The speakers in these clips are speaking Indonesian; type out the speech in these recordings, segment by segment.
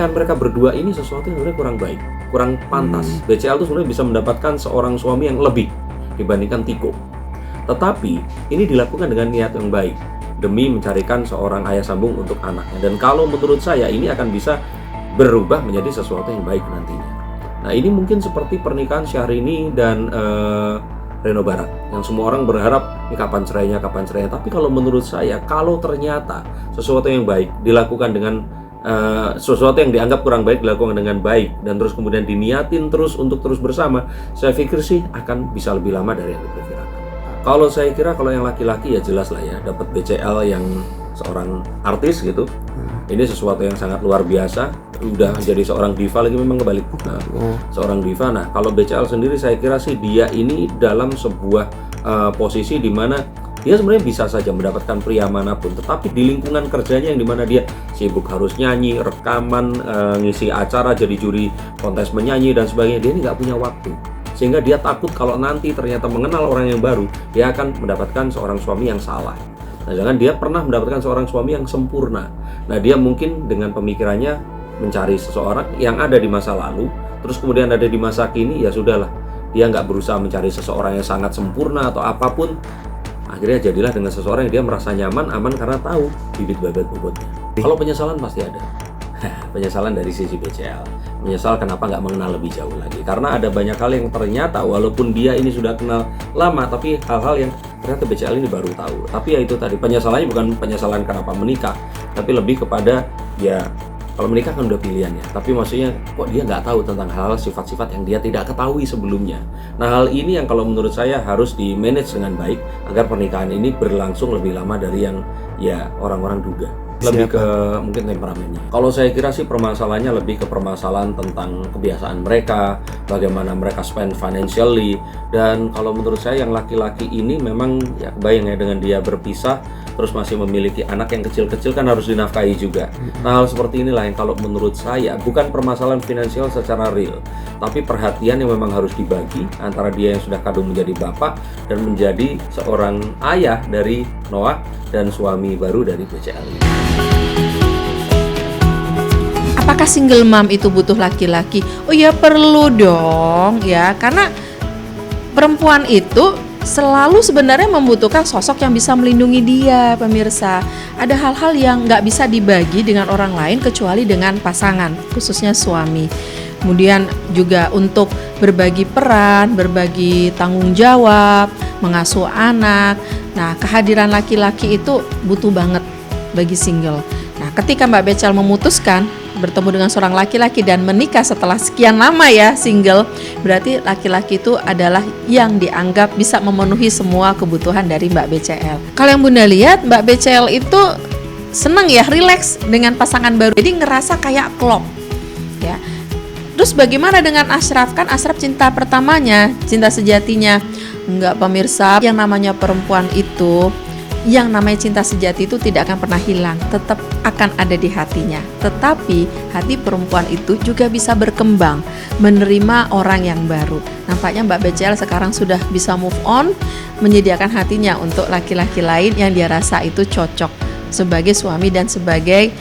pernikahan mereka berdua ini sesuatu yang sebenarnya kurang baik, kurang pantas. BCL itu sebenarnya bisa mendapatkan seorang suami yang lebih dibandingkan Tiko. Tetapi ini dilakukan dengan niat yang baik, demi mencarikan seorang ayah sambung untuk anaknya. Dan kalau menurut saya ini akan bisa berubah menjadi sesuatu yang baik nantinya. Nah, ini mungkin seperti pernikahan Syahrini dan Reno Barat, yang semua orang berharap ini kapan cerainya. Tapi kalau menurut saya, kalau ternyata sesuatu yang baik dilakukan dengan sesuatu yang dianggap kurang baik dilakukan dengan baik, dan terus kemudian diniatin terus untuk terus bersama, saya pikir sih akan bisa lebih lama dari yang diperkirakan. Kalau saya kira kalau yang laki-laki ya jelas lah ya, dapat BCL yang seorang artis gitu. Ini sesuatu yang sangat luar biasa. Udah jadi seorang diva lagi, memang kebalik. Seorang diva. Nah, kalau BCL sendiri saya kira sih dia ini dalam sebuah posisi di mana dia sebenarnya bisa saja mendapatkan pria manapun, tetapi di lingkungan kerjanya yang dimana dia sibuk harus nyanyi, rekaman, ngisi acara, jadi juri kontes menyanyi dan sebagainya, dia ini nggak punya waktu. Sehingga dia takut kalau nanti ternyata mengenal orang yang baru, dia akan mendapatkan seorang suami yang salah. Nah, jangan dia pernah mendapatkan seorang suami yang sempurna. Nah, dia mungkin dengan pemikirannya mencari seseorang yang ada di masa lalu, terus kemudian ada di masa kini, ya sudahlah. Dia nggak berusaha mencari seseorang yang sangat sempurna atau apapun. Akhirnya jadilah dengan seseorang yang dia merasa nyaman, aman karena tahu bibit bebet bobotnya. Kalau penyesalan pasti ada. Penyesalan dari sisi BCL, menyesal kenapa nggak mengenal lebih jauh lagi, karena ada banyak hal yang ternyata walaupun dia ini sudah kenal lama, tapi hal-hal yang ternyata BCL ini baru tahu. Tapi ya itu tadi, penyesalannya bukan penyesalan kenapa menikah, tapi lebih kepada ya kalau menikah kan udah pilihannya, tapi maksudnya kok dia nggak tahu tentang hal sifat-sifat yang dia tidak ketahui sebelumnya. Nah, hal ini yang kalau menurut saya harus di manage dengan baik agar pernikahan ini berlangsung lebih lama dari yang ya orang-orang duga. Lebih ke mungkin temperamennya. Kalau saya kira sih permasalahannya lebih ke permasalahan tentang kebiasaan mereka, bagaimana mereka spend financially, dan kalau menurut saya yang laki-laki ini memang ya kebayang ya dengan dia berpisah terus masih memiliki anak yang kecil-kecil kan harus dinafkahi juga. Nah, hal seperti inilah yang kalau menurut saya bukan permasalahan finansial secara real, tapi perhatian yang memang harus dibagi antara dia yang sudah kadung menjadi bapak dan menjadi seorang ayah dari Noah dan suami baru dari BCL ini. Apakah single mom itu butuh laki-laki? Oh ya, perlu dong ya, karena perempuan itu selalu sebenarnya membutuhkan sosok yang bisa melindungi dia, pemirsa. Ada hal-hal yang nggak bisa dibagi dengan orang lain kecuali dengan pasangan, khususnya suami. Kemudian juga untuk berbagi peran, berbagi tanggung jawab, mengasuh anak. Nah, kehadiran laki-laki itu butuh banget bagi single. Nah, ketika Mbak Becel memutuskan bertemu dengan seorang laki-laki dan menikah setelah sekian lama ya single, berarti laki-laki itu adalah yang dianggap bisa memenuhi semua kebutuhan dari Mbak BCL. Kalau yang Bunda lihat, Mbak BCL itu seneng ya, relax dengan pasangan baru, jadi ngerasa kayak klop ya. Terus bagaimana dengan Ashraf? Kan Ashraf cinta pertamanya, cinta sejatinya. Enggak, pemirsa, yang namanya perempuan itu, yang namanya cinta sejati itu tidak akan pernah hilang, tetap akan ada di hatinya. Tetapi hati perempuan itu juga bisa berkembang, menerima orang yang baru. Nampaknya Mbak BCL sekarang sudah bisa move on, menyediakan hatinya untuk laki-laki lain yang dia rasa itu cocok sebagai suami dan sebagai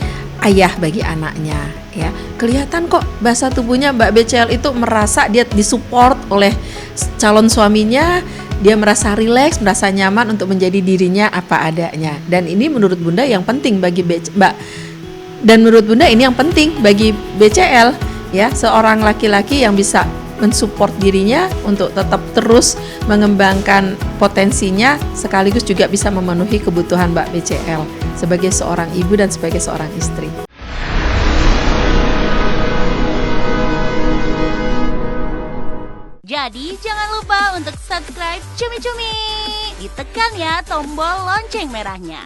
ayah bagi anaknya ya. Kelihatan kok bahasa tubuhnya Mbak BCL itu merasa dia disupport oleh calon suaminya. Dia merasa rileks, merasa nyaman untuk menjadi dirinya apa adanya. Dan ini menurut Bunda yang penting bagi Mbak. Dan menurut Bunda ini yang penting bagi BCL ya, seorang laki-laki yang bisa mensupport dirinya untuk tetap terus mengembangkan potensinya, sekaligus juga bisa memenuhi kebutuhan Mbak BCL sebagai seorang ibu dan sebagai seorang istri. Jadi jangan lupa untuk subscribe Cumi Cumi. Ditekan ya tombol lonceng merahnya.